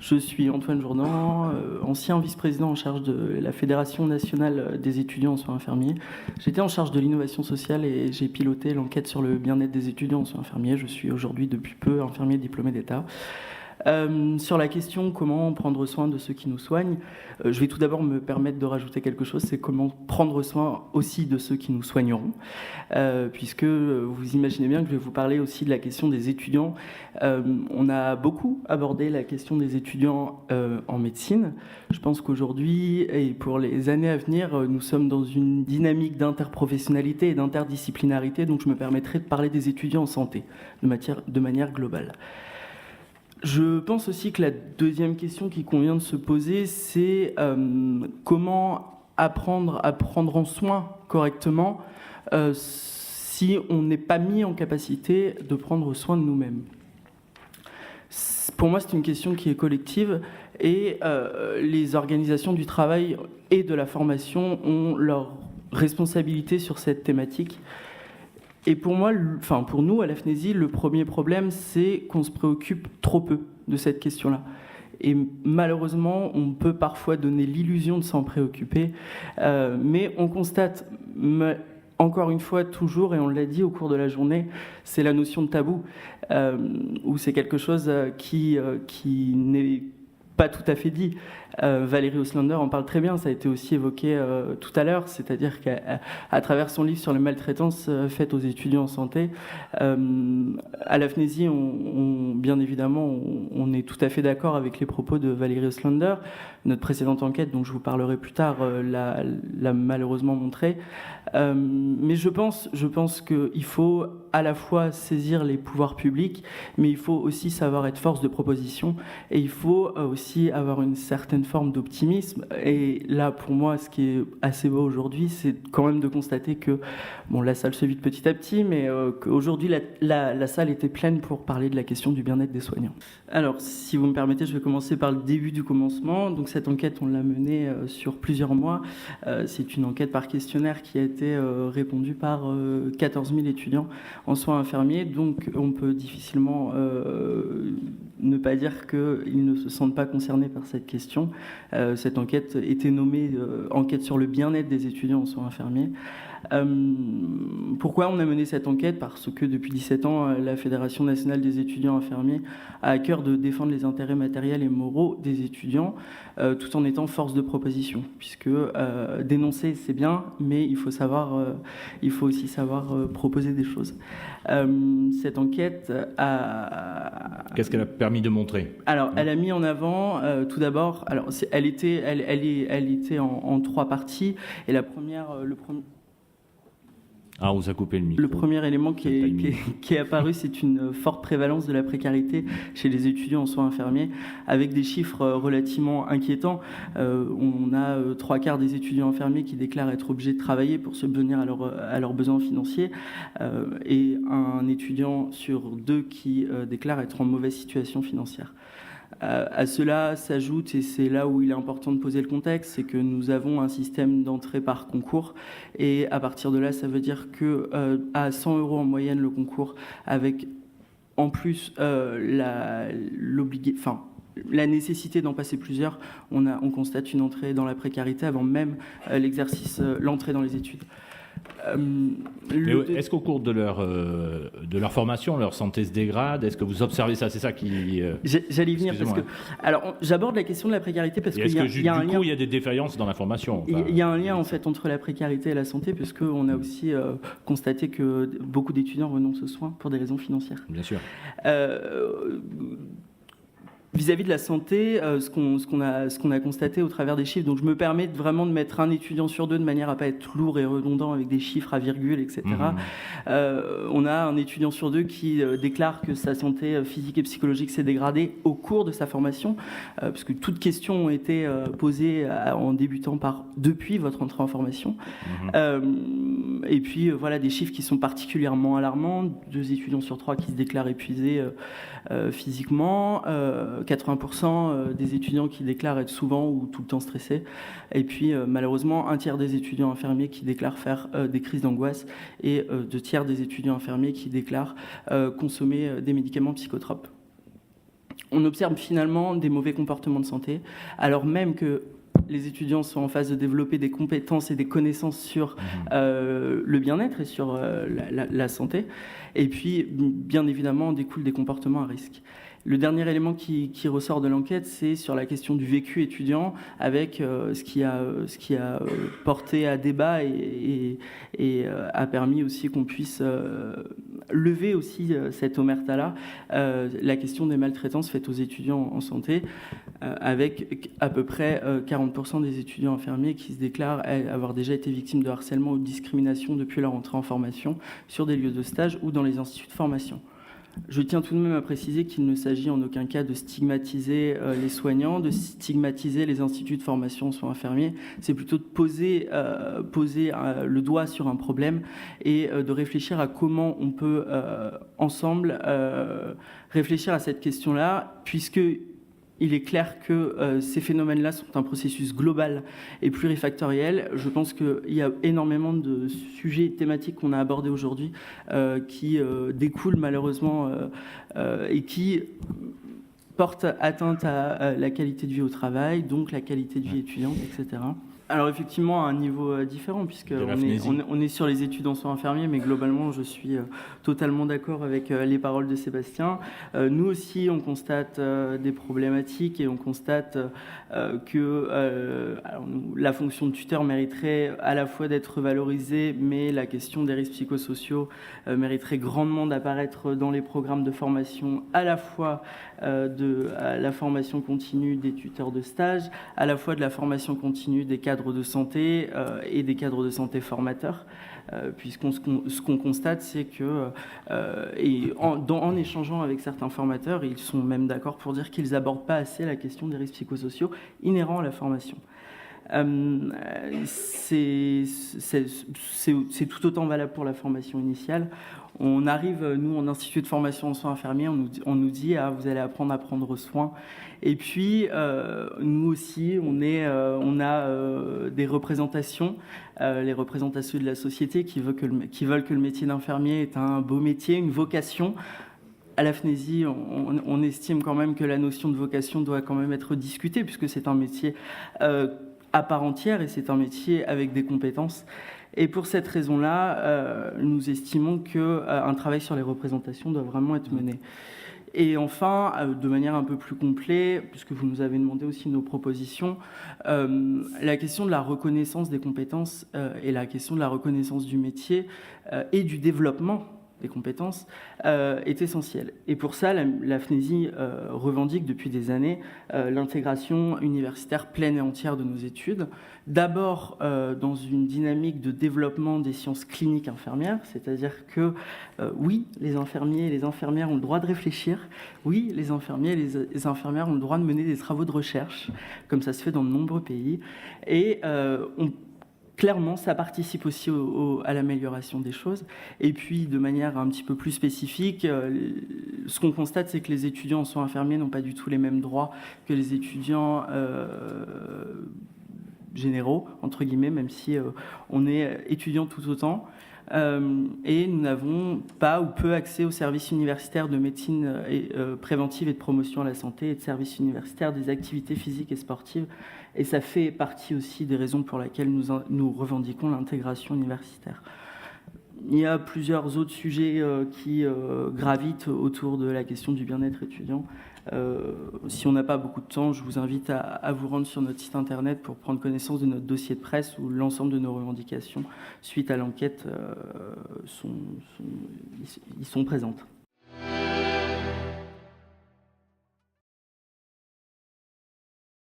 Je suis Antoine Jourdan, ancien vice-président en charge de la Fédération nationale des étudiants en soins infirmiers. J'étais en charge de l'innovation sociale et j'ai piloté l'enquête sur le bien-être des étudiants en soins infirmiers. Je suis aujourd'hui depuis peu infirmier diplômé d'État. Sur la question comment prendre soin de ceux qui nous soignent, je vais tout d'abord me permettre de rajouter quelque chose, c'est comment prendre soin aussi de ceux qui nous soigneront, puisque vous imaginez bien que je vais vous parler aussi de la question des étudiants. On a beaucoup abordé la question des étudiants en médecine. Je pense qu'aujourd'hui et pour les années à venir, nous sommes dans une dynamique d'interprofessionnalité et d'interdisciplinarité, donc je me permettrai de parler des étudiants en santé de manière globale. Je pense aussi que la deuxième question qui convient de se poser, c'est comment apprendre à prendre en soin correctement si on n'est pas mis en capacité de prendre soin de nous-mêmes. Pour moi, c'est une question qui est collective et les organisations du travail et de la formation ont leur responsabilité sur cette thématique. Et pour moi, pour nous, à la FNESI, le premier problème, c'est qu'on se préoccupe trop peu de cette question-là. Et malheureusement, on peut parfois donner l'illusion de s'en préoccuper, mais on constate, encore une fois, toujours, et on l'a dit au cours de la journée, c'est la notion de tabou, où c'est quelque chose qui n'est pas tout à fait dit. Valérie Oslander en parle très bien, ça a été aussi évoqué tout à l'heure, c'est-à-dire qu'à travers son livre sur les maltraitances faites aux étudiants en santé, à la FNESI, bien évidemment, on est tout à fait d'accord avec les propos de Valérie Oslander. Notre précédente enquête, dont je vous parlerai plus tard, l'a malheureusement montré. Mais je pense qu'il faut à la fois saisir les pouvoirs publics, mais il faut aussi savoir être force de proposition, et il faut aussi avoir une certaine forme d'optimisme. Et là, pour moi, ce qui est assez beau aujourd'hui, c'est quand même de constater que la salle se vide petit à petit, mais qu'aujourd'hui, la salle était pleine pour parler de la question du bien-être des soignants. Alors, si vous me permettez, je vais commencer par le début du commencement. Donc, cette enquête, on l'a menée sur plusieurs mois. C'est une enquête par questionnaire qui a été répondue par 14 000 étudiants en soins infirmiers. Donc, on peut difficilement ne pas dire qu'ils ne se sentent pas concernés par cette question. Cette enquête était nommée enquête sur le bien-être des étudiants en soins infirmiers. Pourquoi on a mené cette enquête ? Parce que depuis 17 ans, la Fédération nationale des étudiants infirmiers a à cœur de défendre les intérêts matériels et moraux des étudiants, tout en étant force de proposition. Puisque dénoncer, c'est bien, mais il faut aussi savoir proposer des choses. Cette enquête a... Qu'est-ce qu'elle a permis de montrer ? Alors, elle a mis en avant, tout d'abord, elle était en trois parties, et la première, Ah, on vous a coupé le micro. Le premier élément qui est apparu, c'est une forte prévalence de la précarité chez les étudiants en soins infirmiers, avec des chiffres relativement inquiétants. On a 3/4 des étudiants infirmiers qui déclarent être obligés de travailler pour subvenir à leurs besoins financiers, et un étudiant sur 2 qui déclare être en mauvaise situation financière. À cela s'ajoute, et c'est là où il est important de poser le contexte, c'est que nous avons un système d'entrée par concours, et à partir de là, ça veut dire que à 100 € en moyenne le concours, avec en plus la nécessité d'en passer plusieurs, on constate une entrée dans la précarité avant même l'entrée dans les études. Est-ce qu'au cours de leur formation, leur santé se dégrade ? Est-ce que vous observez ça ? C'est ça qui... J'allais y venir parce que... Alors, j'aborde la question de la précarité parce qu'il y a un lien... il y a des défaillances dans la formation. Il y a un lien, en fait, entre la précarité et la santé, puisqu'on a aussi constaté que beaucoup d'étudiants renoncent aux soins pour des raisons financières. Bien sûr. Vis-à-vis de la santé, ce qu'on a constaté au travers des chiffres, donc je me permets vraiment de mettre un étudiant sur 2 de manière à pas être lourd et redondant avec des chiffres à virgule, etc. On a un étudiant sur 2 qui déclare que sa santé physique et psychologique s'est dégradée au cours de sa formation, puisque toutes questions ont été posées en débutant par depuis votre entrée en formation. Et puis voilà des chiffres qui sont particulièrement alarmants. 2 étudiants sur 3 qui se déclarent épuisés physiquement. 80% des étudiants qui déclarent être souvent ou tout le temps stressés, et puis malheureusement 1/3 des étudiants infirmiers qui déclarent faire des crises d'angoisse, et 2/3 des étudiants infirmiers qui déclarent consommer des médicaments psychotropes. on observe finalement des mauvais comportements de santé, alors même que les étudiants sont en phase de développer des compétences et des connaissances sur le bien-être et sur la santé. Et puis, bien évidemment, en découlent des comportements à risque. Le dernier élément qui ressort de l'enquête, c'est sur la question du vécu étudiant, avec ce qui a porté à débat et a permis aussi qu'on puisse lever aussi cette omerta-là, la question des maltraitances faites aux étudiants en santé, avec à peu près 40% des étudiants infirmiers qui se déclarent avoir déjà été victimes de harcèlement ou de discrimination depuis leur entrée en formation sur des lieux de stage ou dans les instituts de formation. Je tiens tout de même à préciser qu'il ne s'agit en aucun cas de stigmatiser les soignants, de stigmatiser les instituts de formation en soins infirmiers. C'est plutôt de poser le doigt sur un problème et de réfléchir à comment on peut ensemble réfléchir à cette question-là, puisque il est clair que ces phénomènes-là sont un processus global et plurifactoriel. Je pense qu'il y a énormément de sujets thématiques qu'on a abordés aujourd'hui qui découlent malheureusement et qui portent atteinte à la qualité de vie au travail, donc la qualité de vie étudiante, etc. Alors effectivement, à un niveau différent, puisqu'on est sur les études en soins infirmiers, mais globalement, je suis totalement d'accord avec les paroles de Sébastien. Nous aussi, on constate des problématiques et on constate que la fonction de tuteur mériterait à la fois d'être valorisée, mais la question des risques psychosociaux mériterait grandement d'apparaître dans les programmes de formation, à la fois de la formation continue des tuteurs de stage, à la fois de la formation continue des cadres de santé et des cadres de santé formateurs, ce qu'on constate, c'est que, en échangeant avec certains formateurs, ils sont même d'accord pour dire qu'ils n'abordent pas assez la question des risques psychosociaux inhérents à la formation. C'est tout autant valable pour la formation initiale. On arrive, nous, en institut de formation en soins infirmiers, on nous dit vous allez apprendre à prendre soin. Et puis, nous aussi, on a des représentations, les représentations de la société qui veulent que le métier d'infirmier est un beau métier, une vocation. À la FNESI, on estime quand même que la notion de vocation doit quand même être discutée, puisque c'est un métier à part entière et c'est un métier avec des compétences. Et pour cette raison-là, nous estimons qu'un travail sur les représentations doit vraiment être mené. Et enfin, de manière un peu plus complète, puisque vous nous avez demandé aussi nos propositions, la question de la reconnaissance des compétences et la question de la reconnaissance du métier et du développement des compétences est essentielle. Et pour ça, la FNESI revendique depuis des années l'intégration universitaire pleine et entière de nos études. D'abord dans une dynamique de développement des sciences cliniques infirmières, c'est-à-dire que oui, les infirmiers et les infirmières ont le droit de réfléchir, oui, les infirmiers et les infirmières ont le droit de mener des travaux de recherche, comme ça se fait dans de nombreux pays, et clairement, ça participe aussi à l'amélioration des choses. Et puis, de manière un petit peu plus spécifique, ce qu'on constate, c'est que les étudiants en soins infirmiers n'ont pas du tout les mêmes droits que les étudiants généraux, entre guillemets, même si on est étudiant tout autant. Et nous n'avons pas ou peu accès aux services universitaires de médecine préventive et de promotion à la santé et de services universitaires des activités physiques et sportives. Et ça fait partie aussi des raisons pour lesquelles nous revendiquons l'intégration universitaire. Il y a plusieurs autres sujets qui gravitent autour de la question du bien-être étudiant. Si on n'a pas beaucoup de temps, je vous invite à vous rendre sur notre site internet pour prendre connaissance de notre dossier de presse où l'ensemble de nos revendications suite à l'enquête sont présentes.